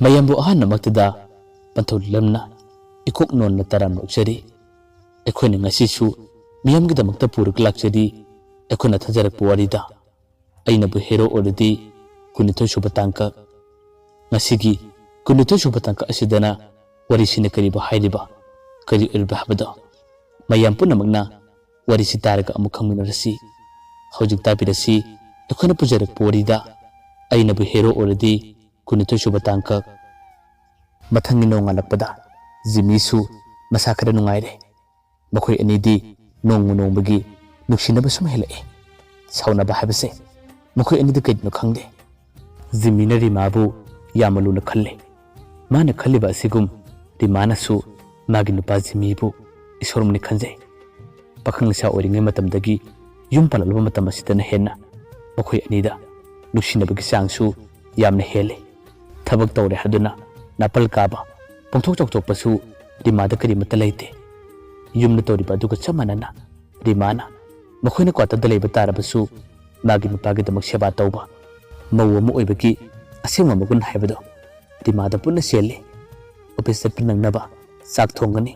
mayambu ahan namaktada panthol lamna ikok non na taram lokjari ekhone ngasisu miyam gi damakta purik lakjari ekhona thajarak puwarida aina bu hero already kunito subatangka ngasigi kunito subatangka asidana warisine kariba hairiba kari irba habada mayam punamagna warisi taraga amu khangminarasi hojik tabirasi ekhona pujarak puwarida aina bu hero already kunito subatangka mathangi no ngalakpada jimisu masakara nungaire makhoi anidi nongbagi nuksinaba sum helai saunaba habase makhoi anidi kaidno khangde jimina rimabu yamaluna khalle mana khaliba asigum rimana su magi nupa jimibu isorumni khanjai pakhang sa oringe matamdagi yum palalba matam asidana henna makhoi anida nuksinabagi sangsu yamna hele thabak tawre haduna napal kaba pongthok choktok pasu rimada kari matalaite yumna tori baduga chamanana rimana makhoi na kwata dalai batara basu magi nupagi damak seba tauba mawu mu oibaki asema magun haibado rimada punna sele office pinang naba sak thongani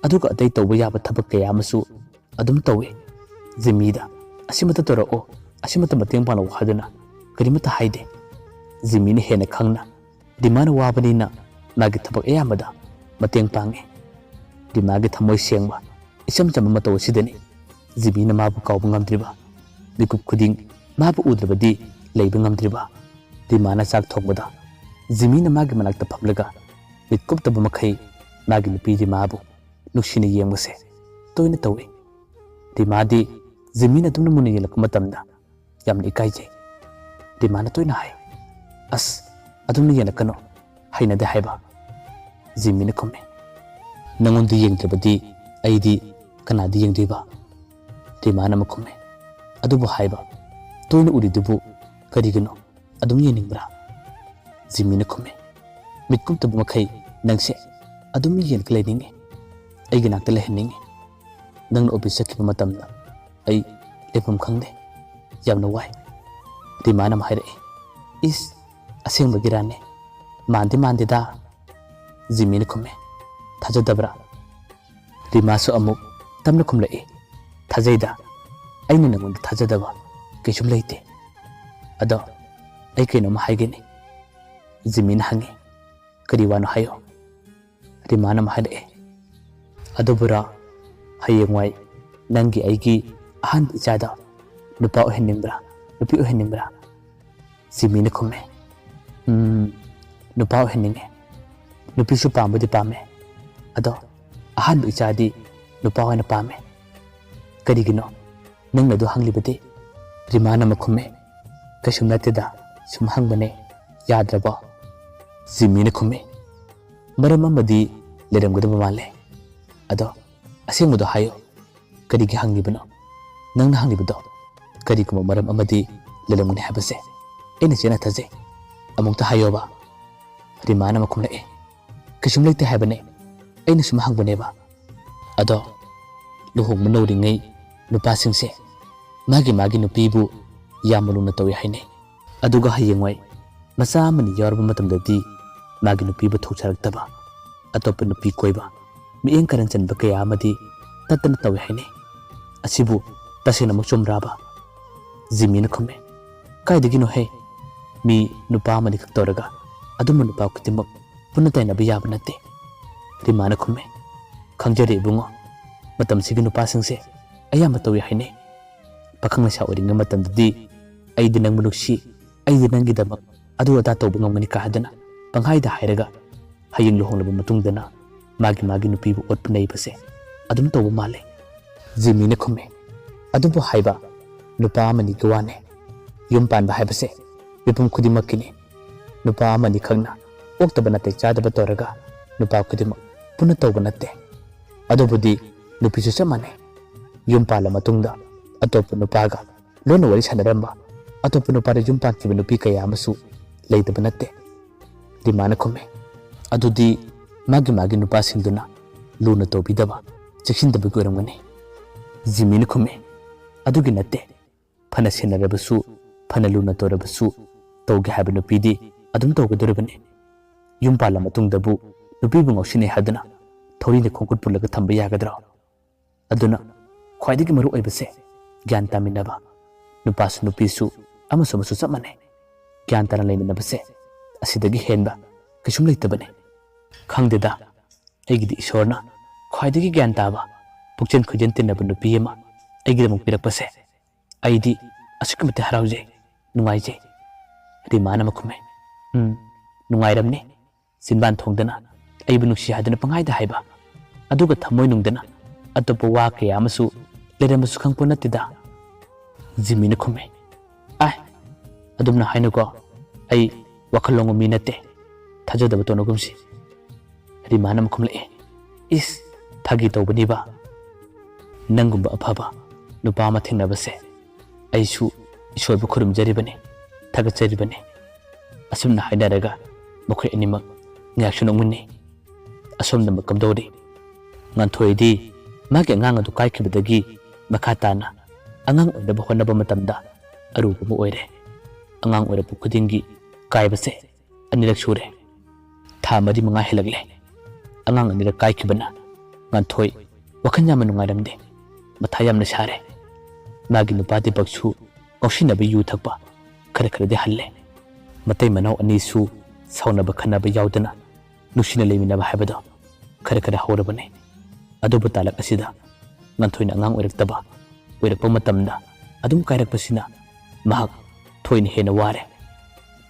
aduga atai tauba yaba thabak kaya amasu adum tawe jimida asimata toro o asimata mateng palo haduna karimata haide jimini hena khangna rimana wabanina magi thabak ayamada mateng pange rimagi thamoi sengba isam chama mataw sidani jibina mabu kawbu ngamdriba bikup khuding mabu udrabadi leiba ngamdriba rimana sak thokbada jimina magi manakta phamlaga bikup taba makhai magi nupi rimabu nuksina yemgase toina tawe rimadi jimina tumna muni yelak matamda yamni kaije rimana toina hai as adumni yelakano haina de haiba jimina komme nangondi yengdrabadi aidi kanadi yengdiba rimana makume adubu haiba toina uridubu karigino adum yeningbra jimina kume mitkum tabu makai nangse adum yen kleninge ai ginakta leheninge nangna office ki matamda ai lepum khangde yamna wai rimana mahire is aseng bagirane mandi da jimina kume thajadabra rimasu amuk tamna khumlai thajaida aina nangon thajadaba kaisum leite ado ai kaino ma haigeni jimin hangi kariwano hayo rimana ma hade adobura hayengwai nangi aigi ahan ichada nupa ohenningbra nupi ohenningbra jimina khume nupa ohenninge nupi su pambudi pame ado ahan ichadi nupa hoina pame karigino nangna do hanglibade rimana makhume kasum nateda sum hangbane yadraba jimina khume maram amadi leramgudaba male ado asengmudo hayo karigi hanglibano nangna hanglibado kariguma maram amadi leramgune habase ena chena thaje amukta hayoba rimana makhumle kasum leite habane aina sum hangbane ba ado luhong manori ngai nupa singse magi nupibu yamaluna tawi haine aduga hayengwai macha mani yarba matamdadi magi nupibu thokcharaktaba atop nupi koiba mieng karan chanba kaya amadi tatana tawi haine asibu tasena machumraba jimina khume kaidagino he mi nupa mani khaktoraga aduma nupa khutimak punataina biyaba nate rimana khume khangjari bungo matam sigi nupa singse ayama tawi haine pakhangna sa oringa matamdadi aidi nang munuksi aidi nangi damak adu ada tawbu ngamani ka hadana panghaida hairaga haying lohonglaba matungdana magi nupibu otpnai base adum tawbu male jimina khume adubu haiba nupa amani gwane yum panba haibase bipum khudimakini nupa amani khangna oktaba nate chadaba toraga nupa khudimak puna tawbu nate adubudi nupisu chamane yum pala matungda atop nupaga lona wari sanaramba atop nupara yum pankiba nupi kaya amasu leidaba nate rimana khume adudi magi nupa singduna luna tobidaba chekindaba goramgani jimina khume adugi nate phana senarabasu phana luna torabasu tawge haba nupidi adum tawgadorabane ꯌꯨꯝ ꯄꯥꯜꯂ ꯃꯇꯨꯡꯗꯕꯨ ꯅꯨꯄꯤꯕꯨ ꯉꯥꯎꯁꯤꯟꯅꯩ ꯍꯥꯏꯗꯨꯅ ꯊꯧꯔꯤꯅ ꯈꯣꯡꯈꯨꯠ ꯄꯨꯜꯂꯒ ꯊꯝꯕ ꯌꯥꯒꯗ꯭ꯔꯣ? ꯑꯗꯨꯅ ꯈ꯭ꯋꯥꯏꯗꯒꯤ ꯃꯔꯨ ꯑꯣꯏꯕꯁꯦ ꯒ꯭ꯌꯥꯟ ꯇꯥꯃꯤꯟꯅꯕ, ꯅꯨꯄꯥꯁꯨ ꯅꯨꯄꯤꯁꯨ ꯑꯃꯁꯨ ꯆꯞ ꯃꯥꯟꯅꯩ꯫ ꯒ꯭ꯌꯥꯟ ꯇꯥꯅ ꯂꯩꯃꯤꯟꯅꯕꯁꯦ ꯑꯁꯤꯗꯒꯤ ꯍꯦꯟꯕ ꯀꯩꯁꯨꯝ ꯂꯩꯇꯕꯅꯤ꯫ ꯈꯪꯗꯦꯗ, ꯑꯩꯒꯤꯗꯤ ꯏꯁꯣꯔꯅ ꯈ꯭ꯋꯥꯏꯗꯒꯤ ꯒ꯭ꯌꯥꯟ ꯇꯥꯕ, ꯄꯨꯛꯆꯦꯟ ꯈꯣꯏꯖꯦꯟ ꯇꯤꯟꯅꯕ ꯅꯨꯄꯤ ꯑꯃ ꯑꯩꯒꯤꯗꯃꯛ ꯄꯤꯔꯛꯄꯁꯦ ꯑꯩꯗꯤ ꯑꯁꯨꯛꯀꯤ ꯃꯇꯤꯛ ꯍꯔꯥꯎꯖꯩ, ꯅꯨꯡꯉꯥꯏꯖꯩ꯫ ꯔꯤꯃꯥꯅ ꯑꯃꯨꯛ ꯈꯨꯝꯃꯦ, ꯅꯨꯡꯉꯥꯏꯔꯝꯅꯤ, ꯆꯤꯟꯕꯥꯟ ꯊꯣꯡꯗꯅ ꯑꯩꯕꯨ ꯅꯨꯡꯁꯤ ꯍꯥꯏꯗꯨꯅ ꯄꯪꯍꯥꯏꯗ ꯍꯥꯏꯕ, ꯑꯗꯨꯒ ꯊꯃꯣꯏꯅꯨꯡꯗꯅ ꯑꯇꯣꯞꯄ ꯋꯥ ꯀꯌꯥ ꯑꯃꯁꯨ ꯂꯩꯔꯝꯕꯁꯨ ꯈꯪꯄꯣꯠ ꯅꯠꯇꯦꯗ꯫ ꯖꯤꯃꯤꯅ ꯈꯨꯝꯃꯦ, ꯑꯗꯨꯝꯅ ꯍꯥꯏꯅꯨꯀꯣ, ꯑꯩ ꯋꯥꯈꯜ ꯂꯣꯡꯕ ꯃꯤ ꯅꯠꯇꯦ, ꯊꯥꯖꯗꯕ ꯇꯧꯅꯒꯨꯝꯁꯤ꯫ ꯔꯤꯃꯥꯅ ꯑꯃꯨꯛ ꯈꯨꯝꯂꯛꯑꯦ, ꯏꯁ, ꯐꯥꯒꯤ ꯇꯧꯕꯅꯤꯕ꯫ ꯅꯪꯒꯨꯝꯕ ꯑꯐꯕ ꯅꯨꯄꯥ ꯑꯃ ꯊꯦꯡꯅꯕꯁꯦ ꯑꯩꯁꯨ ꯏꯁꯣꯔꯕꯨ ꯈꯨꯔꯨꯝꯖꯔꯤꯕꯅꯤ, ꯊꯥꯒꯠꯆꯔꯤꯕꯅꯤ꯫ ꯑꯁꯨꯝꯅ ꯍꯥꯏꯅꯔꯒ ꯃꯈꯣꯏ ꯑꯅꯤꯃꯛ ꯉꯥꯏꯍꯥꯛꯁꯨ ꯅꯣꯛꯃꯤꯟꯅꯩ꯫ ꯑꯁꯣꯝꯗ ꯀꯝꯗꯧꯔꯤ? ꯉꯥꯟꯊꯣꯏꯗꯤ ꯃꯥꯒꯤ ꯑꯉꯥꯡ ꯑꯗꯨ ꯀꯥꯏꯈꯤꯕꯗꯒꯤ ꯃꯈꯥ ꯇꯥꯅ ꯑꯉꯥꯡ ꯑꯣꯏꯅꯕ ꯍꯣꯠꯅꯕ ꯃꯇꯝꯗ ꯑꯔꯨꯕ ꯑꯃ ꯑꯣꯏꯔꯦ꯫ ꯑꯉꯥꯡ ꯑꯣꯏꯔꯛꯄ ꯈꯨꯗꯤꯡꯒꯤ ꯀꯥꯏꯕꯁꯦ ꯑꯅꯤꯔꯛ ꯁꯨꯔꯦ꯫ ꯊꯥ 4-5 ꯍꯦꯜꯂꯛꯂꯦ꯫ ꯑꯉꯥꯡ ꯑꯅꯤꯔꯛ ꯀꯥꯏꯈꯤꯕꯅ ꯉꯥꯟꯊꯣꯏ ꯋꯥꯈꯜ ꯌꯥꯝꯅ ꯅꯨꯡꯉꯥꯏꯔꯝꯗꯦ, ꯃꯊꯥ ꯌꯥꯝꯅ ꯁꯥꯔꯦ꯫ ꯃꯥꯒꯤ ꯅꯨꯄꯥ ꯗꯤꯄꯛꯁꯨ ꯉꯥꯎꯁꯤꯟꯅꯕ ꯌꯨ ꯊꯛꯄ ꯈꯔꯗꯤ ꯍꯜꯂꯦ꯫ ꯃꯇꯩ ꯃꯅꯥꯎ ꯑꯅꯤꯁꯨ ꯁꯥꯎꯅꯕ ꯈꯟꯅꯕ ꯌꯥꯎꯗꯅ ꯅꯨꯡꯁꯤꯅ ꯂꯩꯃꯤꯟꯅꯕ ꯍꯥꯏꯕꯗꯣ ꯈꯔ ꯍꯧꯔꯕꯅꯦ꯫ ꯑꯗꯨꯕꯨ ꯇꯥꯂꯛ ꯑꯁꯤꯗ ꯉꯥꯟꯊꯣꯏꯅ ꯑꯉꯥꯡ ꯑꯣꯏꯔꯛꯄ ꯃꯇꯝꯗ ꯑꯗꯨꯝ ꯀꯥꯏꯔꯛꯄꯁꯤꯅ ꯃꯍꯥꯛ ꯊꯣꯏꯅ ꯍꯦꯟꯅ ꯋꯥꯔꯦ꯫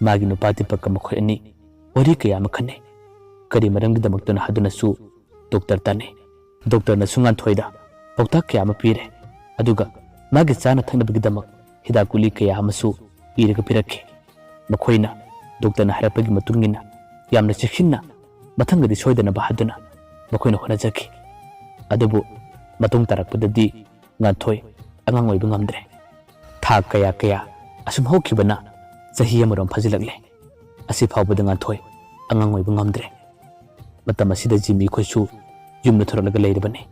ꯃꯥꯒꯤ ꯅꯨꯄꯥ ꯗꯤꯄꯛꯀ ꯃꯈꯣꯏ ꯑꯅꯤ ꯋꯥꯔꯤ ꯀꯌꯥ ꯑꯃ ꯈꯟꯅꯩ꯫ ꯀꯔꯤ ꯃꯔꯝꯒꯤꯗꯃꯛꯇꯅ ꯍꯥꯏꯗꯨꯅꯁꯨ ꯗꯣꯛꯇꯔ ꯇꯥꯟꯅꯩ꯫ ꯗꯣꯛꯇꯔꯅꯁꯨ ꯉꯥꯟꯊꯣꯏꯗ ꯄꯥꯎꯇꯥꯛ ꯀꯌꯥ ꯑꯃ ꯄꯤꯔꯦ, ꯑꯗꯨꯒ ꯃꯥꯒꯤ ꯆꯥꯅ ꯊꯛꯅꯕꯒꯤꯗꯃꯛ ꯍꯤꯗꯥꯛ ꯒꯨꯂꯤ ꯀꯌꯥ ꯑꯃꯁꯨ ꯏꯔꯒ ꯄꯤꯔꯛꯈꯤ꯫ ꯃꯈꯣꯏꯅ ꯗꯣꯛꯇꯔꯅ ꯍꯥꯏꯔꯛꯄꯒꯤ ꯃꯇꯨꯡ ꯏꯟꯅ ꯌꯥꯝꯅ ꯆꯦꯛꯁꯤꯟꯅ ꯃꯊꯪꯗꯗꯤ ꯁꯣꯏꯗꯅꯕ ꯍꯥꯏꯗꯨꯅ ꯃꯈꯣꯏꯅ ꯍꯣꯠꯅꯖꯈꯤ꯫ ꯑꯗꯨꯕꯨ ꯃꯇꯨꯡ ꯇꯥꯔꯛꯄꯗꯗꯤ ꯉꯥꯟꯊꯣꯏ ꯑꯉꯥꯡ ꯑꯣꯏꯕ ꯉꯝꯗ꯭ꯔꯦ꯫ ꯊꯥ ꯀꯌꯥ ꯑꯁꯨꯝ ꯍꯧꯈꯤꯕꯅ ꯆꯍꯤ ꯑꯃꯔꯣꯝ ꯐꯥꯖꯤꯜꯂꯛꯂꯦ꯫ ꯑꯁꯤ ꯐꯥꯎꯕꯗ ꯉꯥꯟꯊꯣꯏ ꯑꯉꯥꯡ ꯑꯣꯏꯕ ꯉꯝꯗ꯭ꯔꯦ꯫ ꯃꯇꯝ ꯑꯁꯤꯗ ꯖꯤꯃꯤ ꯈꯣꯏꯁꯨ ꯌꯨꯝꯗ ꯊꯣꯔꯛꯂꯒ ꯂꯩꯔꯕꯅꯤ꯫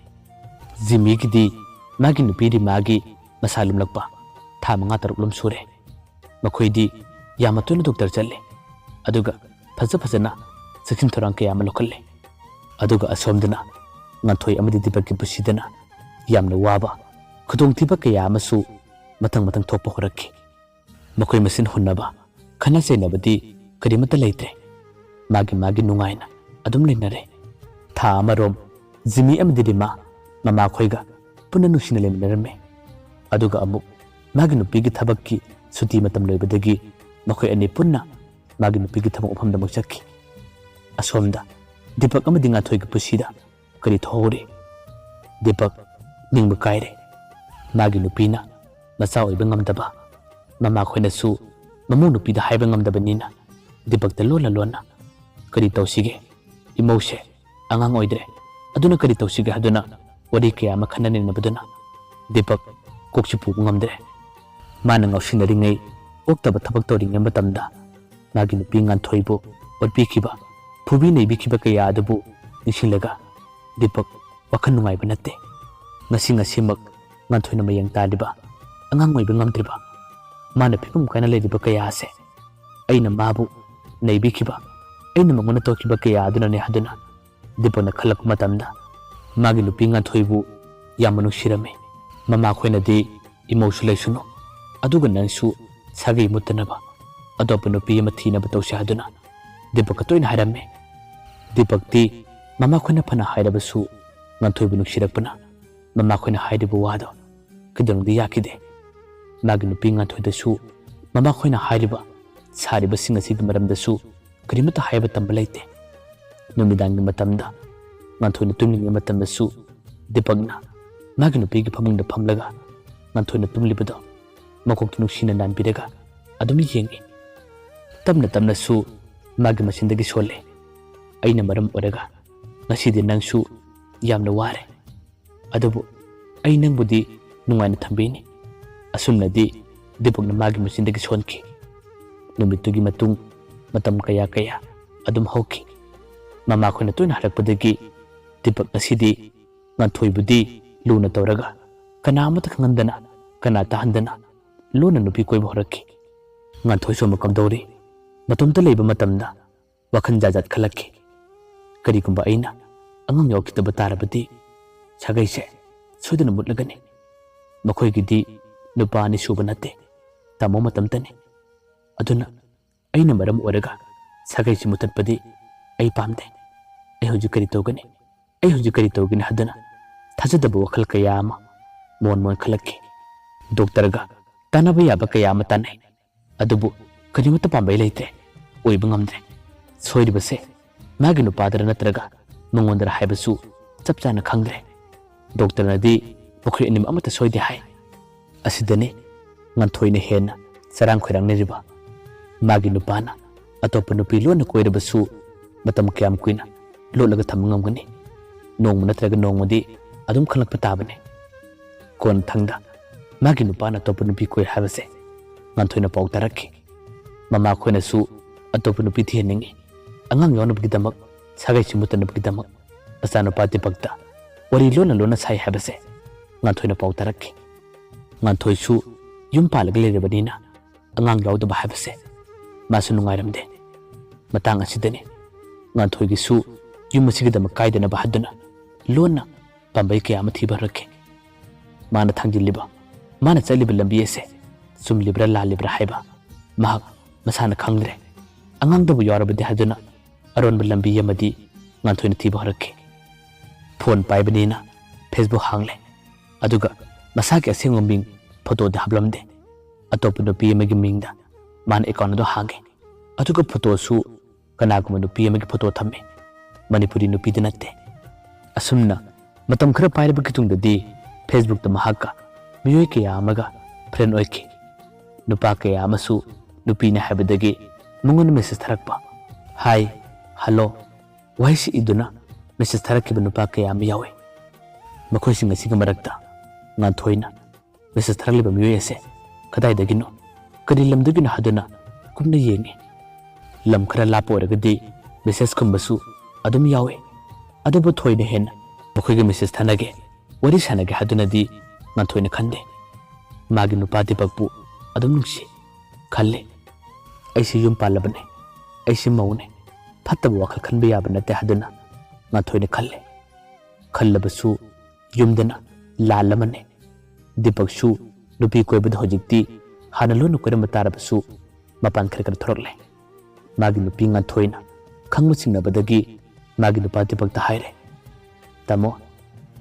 ꯖꯤꯃꯤꯒꯤꯗꯤ ꯃꯥꯒꯤ ꯅꯨꯄꯤ ꯔꯤꯃꯥꯒꯤ ꯃꯁꯥ ꯂꯨꯝꯂꯛꯄ ꯊꯥ 5-6 ꯁꯨꯔꯦ꯫ ꯃꯈꯣꯏꯗꯤ ꯌꯥꯝꯅ ꯇꯣꯏꯅ ꯗꯣꯛꯇꯔ ꯆꯠꯂꯦ, ꯑꯗꯨꯒ ꯐꯖꯅ ꯆꯦꯛꯁꯤꯟ ꯊꯧꯔꯥꯡ ꯀꯌꯥ ꯑꯃ ꯂꯧꯈꯠꯂꯦ꯫ ꯑꯗꯨꯒ ꯑꯁꯣꯝꯗꯅ ꯉꯥꯟꯊꯣꯏ ꯑꯃꯗꯤ ꯗꯤꯄꯛꯀꯤ ꯄꯨꯟꯁꯤꯗꯅ ꯌꯥꯝꯅ ꯋꯥꯕ, ꯈꯨꯗꯣꯡꯊꯤꯕ ꯀꯌꯥ ꯑꯃꯁꯨ ꯃꯊꯪ ꯊꯣꯛꯄ ꯍꯧꯔꯛꯈꯤ꯫ ꯃꯈꯣꯏ ꯃꯁꯦꯟ ꯍꯨꯟꯅꯕ, ꯈꯟꯅ ꯆꯩꯅꯕꯗꯤ ꯀꯔꯤꯃꯠꯇ ꯂꯩꯇ꯭ꯔꯦ꯫ ꯃꯥꯒꯤ ꯅꯨꯡꯉꯥꯏꯅ ꯑꯗꯨꯝ ꯂꯩꯅꯔꯦ꯫ ꯊꯥ ꯑꯃꯔꯣꯝ ꯖꯤꯃꯤ ꯑꯃꯗꯤ ꯔꯤꯃꯥ ꯃꯃꯥꯈꯣꯏꯒ ꯄꯨꯟꯅ ꯅꯨꯡꯁꯤꯅ ꯂꯩꯃꯤꯟꯅꯔꯝꯃꯦ꯫ ꯑꯗꯨꯒ ꯑꯃꯨꯛ ꯃꯥꯒꯤ ꯅꯨꯄꯤꯒꯤ ꯊꯕꯛꯀꯤ ꯁꯨꯇꯤ ꯃꯇꯝ ꯂꯣꯏꯕꯗꯒꯤ ꯃꯈꯣꯏ ꯑꯅꯤ ꯄꯨꯟꯅ ꯃꯥꯒꯤ ꯅꯨꯄꯤꯒꯤ ꯊꯕꯛ ꯃꯐꯝꯗ ꯑꯃꯨꯛ ꯆꯠꯈꯤ꯫ ꯑꯁꯣꯝꯗ ꯗꯤꯄꯛ ꯑꯃꯗꯤ ꯉꯥꯟꯊꯣꯏꯒꯤ ꯄꯨꯟꯁꯤꯗ ꯀꯔꯤ ꯊꯣꯛꯍꯧꯔꯤ? ꯗꯤꯄꯛ ꯅꯤꯡꯕ ꯀꯥꯏꯔꯦ꯫ ꯃꯥꯒꯤ ꯅꯨꯄꯤꯅ ꯃꯆꯥ ꯑꯣꯏꯕ ꯉꯝꯗꯕ, ꯃꯃꯥꯈꯣꯏꯅꯁꯨ ꯃꯃꯧ ꯅꯨꯄꯤꯗ ꯍꯥꯏꯕ ꯉꯝꯗꯕꯅꯤꯅ ꯗꯤꯄꯛꯇ ꯂꯣꯟꯅ ꯀꯔꯤ ꯇꯧꯁꯤꯒꯦ, ꯏꯃꯧꯁꯦ ꯑꯉꯥꯡ ꯑꯣꯏꯗ꯭ꯔꯦ, ꯑꯗꯨꯅ ꯀꯔꯤ ꯇꯧꯁꯤꯒꯦ ꯍꯥꯏꯗꯨꯅ ꯋꯥꯔꯤ ꯀꯌꯥ ꯑꯃ ꯈꯟꯅ ꯅꯩꯅꯕꯗꯨꯅ ꯗꯤꯄꯛ ꯀꯣꯛꯁꯤ ꯄꯨꯕ ꯉꯝꯗ꯭ꯔꯦ꯫ ꯃꯥꯅ ꯉꯥꯎꯁꯤꯟꯅꯔꯤꯉꯩ, ꯑꯣꯛꯇꯕ ꯊꯕꯛ ꯇꯧꯔꯤꯉꯩ ꯃꯇꯝꯗ ꯃꯥꯒꯤ ꯅꯨꯄꯤ ꯉꯥꯟꯊꯣꯏꯕꯨ ꯑꯣꯠꯄꯤꯈꯤꯕ, ꯐꯨꯕꯤ ꯅꯩꯕꯤꯈꯤꯕ ꯀꯌꯥ ꯑꯗꯨꯕꯨ ꯅꯤꯡꯁꯤꯡꯂꯒ ꯗꯤꯄꯛ ꯋꯥꯈꯜ ꯅꯨꯡꯉꯥꯏꯕ ꯅꯠꯇꯦ꯫ ꯉꯁꯤꯃꯛ ꯉꯥꯟꯊꯣꯏꯅ ꯃꯌꯦꯡ ꯇꯥꯔꯤꯕ, ꯑꯉꯥꯡ ꯑꯣꯏꯕ ꯉꯝꯗ꯭ꯔꯤꯕ, ꯃꯥꯅ ꯐꯤꯕꯝ ꯀꯥꯏꯅ ꯂꯩꯔꯤꯕ ꯀꯌꯥ ꯑꯁꯦ ꯑꯩꯅ ꯃꯥꯕꯨ ꯅꯩꯕꯤꯈꯤꯕ, ꯑꯩꯅ ꯃꯉꯣꯟꯗ ꯇꯧꯈꯤꯕ ꯀꯌꯥ ꯑꯗꯨꯅꯅꯦ ꯍꯥꯏꯗꯨꯅ ꯗꯤꯄꯛꯅ ꯈꯜꯂꯛꯄ ꯃꯇꯝꯗ ꯃꯥꯒꯤ ꯅꯨꯄꯤ ꯉꯥꯟꯊꯣꯏꯕꯨ ꯌꯥꯝꯅ ꯅꯨꯡꯁꯤꯔꯝꯃꯤ꯫ ꯃꯃꯥꯈꯣꯏꯅꯗꯤ ꯏꯃꯧꯁꯨ ꯂꯩꯁꯅꯨ, ꯑꯗꯨꯒ ꯅꯪꯁꯨ ꯁꯥꯒꯩ ꯃꯨꯠꯇꯅꯕ ꯑꯇꯣꯞꯄ ꯅꯨꯄꯤ ꯑꯃ ꯊꯤꯅꯕ ꯇꯧꯁꯤ ꯍꯥꯏꯗꯨꯅ ꯗꯤꯄꯛꯀ ꯇꯣꯏꯅ ꯍꯥꯏꯔꯝꯃꯤ꯫ ꯗꯤꯄꯛꯇꯤ ꯃꯃꯥꯈꯣꯏꯅ ꯐꯅ ꯍꯥꯏꯔꯕꯁꯨ ꯉꯥꯟꯊꯣꯏꯕꯨ ꯅꯨꯡꯁꯤꯔꯛꯄꯅ ꯃꯃꯥꯈꯣꯏꯅ ꯍꯥꯏꯔꯤꯕ ꯋꯥꯗꯣ ꯀꯩꯗꯧꯅꯨꯡꯗ ꯌꯥꯈꯤꯗꯦ꯫ ꯃꯥꯒꯤ ꯅꯨꯄꯤ ꯉꯥꯟꯊꯣꯏꯗꯁꯨ ꯃꯃꯥꯈꯣꯏꯅ ꯍꯥꯏꯔꯤꯕ, ꯁꯥꯔꯤꯕꯁꯤꯡ ꯑꯁꯤꯒꯤ ꯃꯔꯝꯗꯁꯨ ꯀꯔꯤꯃꯠꯇ ꯍꯥꯏꯕ ꯇꯝꯕ ꯂꯩꯇꯦ꯫ ꯅꯨꯃꯤꯗꯥꯡꯒꯤ ꯃꯇꯝꯗ ꯉꯥꯟꯊꯣꯏꯅ ꯇꯨꯝꯂꯤꯉꯩ ꯃꯇꯝꯗꯁꯨ ꯗꯤꯄꯛꯅ ꯃꯥꯒꯤ ꯅꯨꯄꯤꯒꯤ ꯐꯃꯨꯡꯗ ꯐꯝꯂꯒ ꯉꯥꯟꯊꯣꯏꯅ ꯇꯨꯝꯂꯤꯕꯗꯣ ꯃꯀꯣꯛꯇ ꯅꯨꯡꯁꯤꯅ ꯅꯥꯟꯕꯤꯔꯒ ꯑꯗꯨꯝ ꯌꯦꯡꯉꯤ꯫ ꯇꯞꯅꯁꯨ ꯃꯥꯒꯤ ꯃꯆꯤꯟꯗꯒꯤ ꯁꯣꯜꯂꯦ, ꯑꯩꯅ ꯃꯔꯝ ꯑꯣꯏꯔꯒ ꯉꯁꯤꯗꯤ ꯅꯪꯁꯨ ꯌꯥꯝꯅ ꯋꯥꯔꯦ, ꯑꯗꯨꯕꯨ ꯑꯩ ꯅꯪꯕꯨꯗꯤ ꯅꯨꯡꯉꯥꯏꯅ ꯊꯝꯕꯤꯅꯤ꯫ ꯑꯁꯨꯝꯅꯗꯤ ꯗꯤꯄꯛꯅ ꯃꯥꯒꯤ ꯃꯆꯤꯟꯗꯒꯤ ꯁꯣꯟꯈꯤ꯫ ꯅꯨꯃꯤꯠꯇꯨꯒꯤ ꯃꯇꯨꯡ ꯃꯇꯝ ꯀꯌꯥ ꯑꯗꯨꯝ ꯍꯧꯈꯤ꯫ ꯃꯃꯥꯈꯣꯏꯅ ꯇꯣꯏꯅ ꯍꯥꯏꯔꯛꯄꯗꯒꯤ ꯗꯤꯄꯛ ꯉꯁꯤꯗꯤ ꯉꯥꯟꯊꯣꯏꯕꯨꯗꯤ ꯂꯨꯅ ꯇꯧꯔꯒ ꯀꯅꯥ ꯑꯃꯠꯇ ꯈꯪꯍꯟꯗꯅ, ꯀꯅꯥ ꯇꯥꯍꯟꯗꯅ ꯂꯣꯟꯅ ꯅꯨꯄꯤ ꯀꯣꯏꯕ ꯍꯧꯔꯛꯈꯤ꯫ ꯉꯥꯟꯊꯣꯏꯁꯨ ꯑꯃꯨꯛ ꯀꯝꯗꯧꯔꯤ? ꯃꯇꯣꯝꯇ ꯂꯩꯕ ꯃꯇꯝꯗ wakan jajat khalakki kari kumba aina angang yaw kitaba tarabadi sagai se soidana mutlagani makhoi gidi nupa ni suba natte tamo matam tani aduna aina maram oraga sagai si mutatpadi ai pamde ai hoji kari togani hadana thajadaba wakhal kaya ama mon khalakki doctor ga tanaba yaba kaya ama tanai adubu karimata pambai leite oiba ngamdre soiribase magi nupadara natraga mangondara haibasu chap chana khangdre doctor nadi pokri anim amata soide hai asidane nganthoi hena sarang khoirang ne riba magi nupana atopa nupi lona koirabasu matam kyam kuina lolaga thamngam nong natraga nongmadi adum khalak patabane kon thangda magi nupana atopa nupi koi habase nganthoi pau tarakki mama khoina su atopa nupi thianingi angang yonabgi damak sagai simutanabgi damak asana pati pakta wari lona sai habase nganthoi pau tarakki nganthoi su yum palag lerebanina angang yawdaba habase masu nungairamde matang asidane nganthoi gi su yum masigi damak kaidana bahaduna lona pambai kya amathi barake mana thangjiliba mana chaliba lambi ase sum libra la libra haiba mahak masana khangre angang dabu yorabade haduna aron lambi yamadi nganthoi thi barake phone paibanina facebook hangle aduga masaki asengom ming photo da hablamde atopu no pm gi mingda man account do hange aduga photo su kana kuma no pm gi photo thamme manipuri no pidinatte asumna matam khara pairaba kitung di facebook ta mahaka miyoi ke amaga friend oike nupa ke amasu nupi na habadagi mungun message tharakpa hi hello waisi iduna message tharakki nupa ke am yawe makhoi singa siga marakta ngan thoina message tharakliba miyoi ase kadai dagino kadi lamdagino haduna kumna yengi lam khara lapo oragadi message kumbasu adum yawe adubu thoina hen makhoi message thanage wari sanage hadunadi ngan thoina khande magi nupati bakpu adum nungsi khalle aisi yum palabane aisi maune phattaba wakhal khanbe yaba nate haduna ngan thoina khalle khallabasu yumdana lalamane dipaksu nupi koibad hojikti hanalo nukoram tarabasu mapan khar thorokle magi nupi ngan thoina khangmu singnabadagi magi nupati bakta haire tamo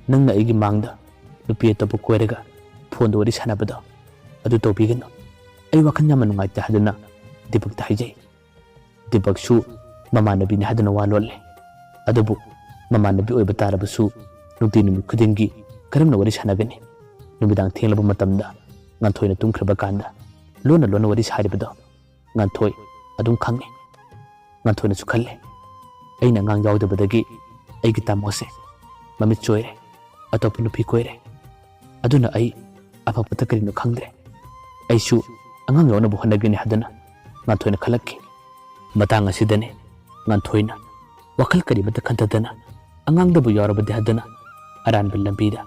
nangna igi mangda nupi atopa koiraga phone do wari sanabada adu topigano ai wakhan yama nungaita haduna dipakta haijai dipaksu mamanabi ni haduna walolle adubu mamanabi oiba tarabasu nukti numi khudingi karamna wari sanagani numidang thenglaba matamda nganthoi na tumkhraba kanda lona wari saribada nganthoi adum khange nganthoi na su khalle aina ngang yawdabadagi aigi tamose mamit choire atopa nupi koire aduna ai apapata karino khangdre aisu angang yawna bu hanagini hadana nganthoi na khalakki matang asidane nganthoi na wakhal kari mata khantadana angang dabu yorabade hadana aran bil lambida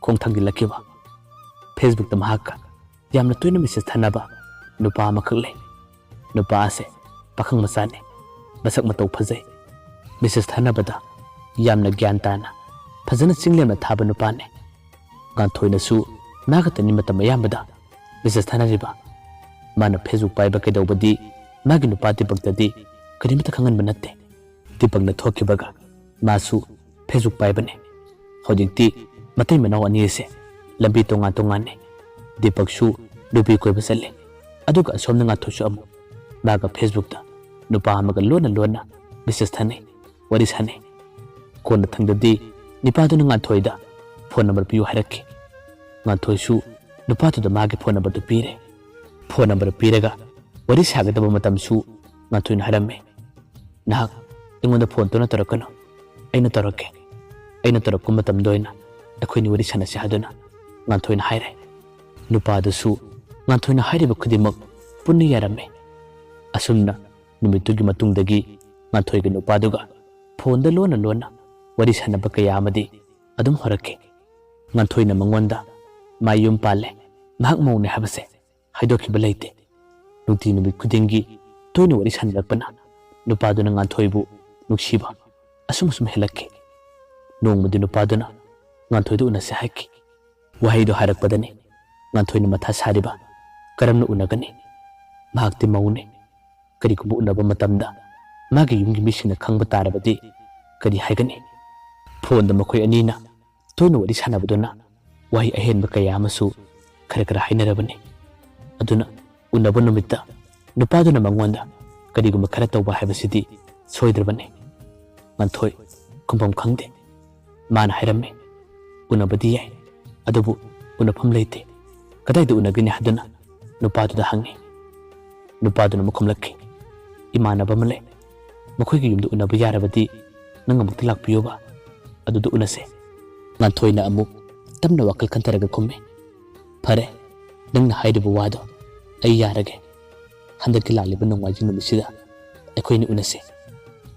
khong thangilakkiba Facebook ta mahaka yamna toina message thanaba nupa makhle nupa ase pakhang masane masak matau phajai message thanabada yamna gyan tana phajana chinglemna thaba nupa ne gan thoina su nagatani matam yambada message thanariba mana Facebook paiba kedobadi magi nupa tipakdadi karimata khangan banatte tipakna thokibaga masu Facebook paibane hojikti matai manaw ani ase lambi tonga ne dipaksu nupi koiba challe aduga somna nga thosu amu baga Facebook ta nupa amaga lona message thane wari sane kona thangdadi nipa du nga thoida phone number piu harakki nga thoisu nupa tu da mage phone number du pire phone number piraga wari sagadaba matam su nga thoina haramme nahak ingonda phone to na tarakano aina tarakke aina tarakku matam doina akhoi ni wari sanase haduna ngan thoina haire nupa dasu ngan thoina haire ba khudimak punni yarame asumna numitugi matungdagi ngan thoiga nupa duga phone da lona wari sanaba kaya amadi adum horakke ngan thoina mangonda mayum pale mahak maune habase haidoki balaite nungti numit khudingi toina wari sanlakpana नुपादुना nganthoi bu nuksiba asum asum helakki nongmadi nupaduna nganthoi du unase haiki wahai do harak padani nganthoi na matha sariba karamna unagani mahakti maune kari kubu unaba matamda magi yumgi misina khangba tarabadi kari haigani phone da makhoi anina toina wadi sanabaduna wahai ahenba kaya amasu khara khara hainarabani aduna unaba numitta nupaduna mangwanda kari guma khara tawba haibasidi soidrabani nganthoi kumbam khangde mana hairame unabadi yai adubu unafam leite kadai da unagini haduna nupadu da hangi nupadu na mukhumlakki imana bamale makhoi gi yumdu unabu yarabadi nanga mukti lakpiyo ba adudu unase nganthoi na amu tamna wakal kantaraga kumme phare nangna haidubu wado ai yarage handaki laliba nongwaji numisida akhoi ni unase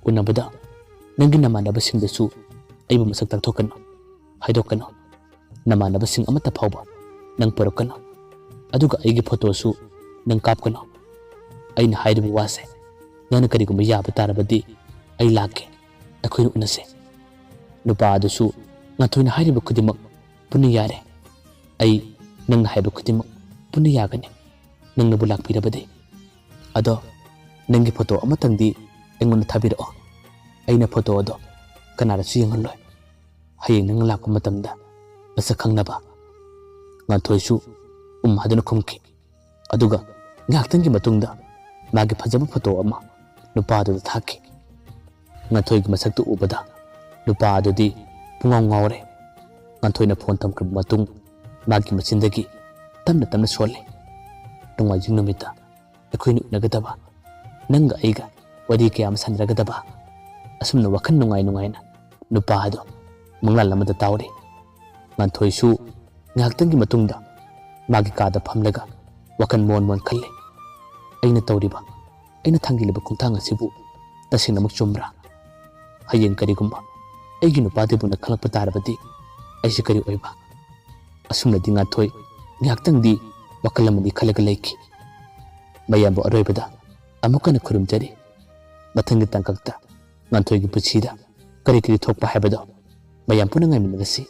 unabada nangi namanaba singdasu aibu masak takthokano haidokano namanaba sing amata phawba nang porokano aduga aigi photo su nang kapkano aina haidubu wase nana kari gumba yaba tarabadi ai lake akhoi ni unase nupa adusu ngathoina haidubu kudimak puni yare ai nangna haibu kudimak puni yagani nangna bulak pirabadi ado nangi photo amatangdi engona thabiro aina photo ado kanara su yengaloi hayeng nang lakpa matamda asa khangnaba nganthoi su haduna khumki aduga ngaktangi matungda magi phajaba photo ama nupa adu thaki nganthoi gi masaktu ubada nupa adu di pungaw ngawre nganthoi na phone tamkra matung magi machindagi tamna tamna sole tungwa jing numita akhoi ni unagadaba nanga aiga wadi kayam sanragadaba asumna wakhan nungai na nupa adu manglal lamada tawre nganthoi su ngaktangi matungda magi kada phamlaga wakan mon khalle aina tawriba aina thangiliba khungthang asibu tasina mak chumra hayeng kari gumba aigi nupa de buna khalakpa tarabadi aisi kari oiba asumna dinga thoi ngaktang di wakalamadi khalaga leiki mayambo aroibada amukana khurum jari mathangi tangkakta nganthoi gi puchida kari thokpa habado mayam puna ngai minagasi